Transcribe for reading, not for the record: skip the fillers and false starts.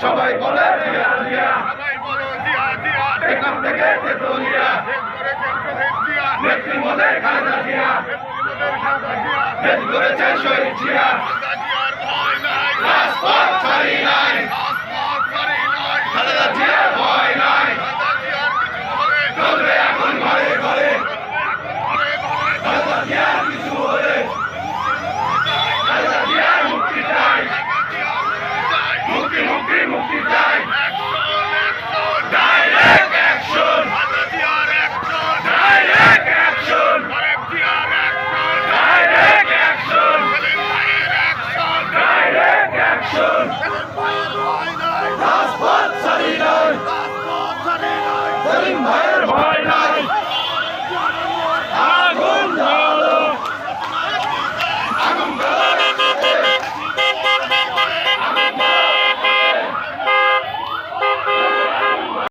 সবাই বলে জিয়া জিয়া, এখান থেকে তেতুলিয়া, নেত্রী মোদের খালেদা জিয়া, দেশ করেছে শহীদ জিয়া, রাজপথ ছাড়ি নাই, খালেদা জিয়ার ভয় নাই, চলবে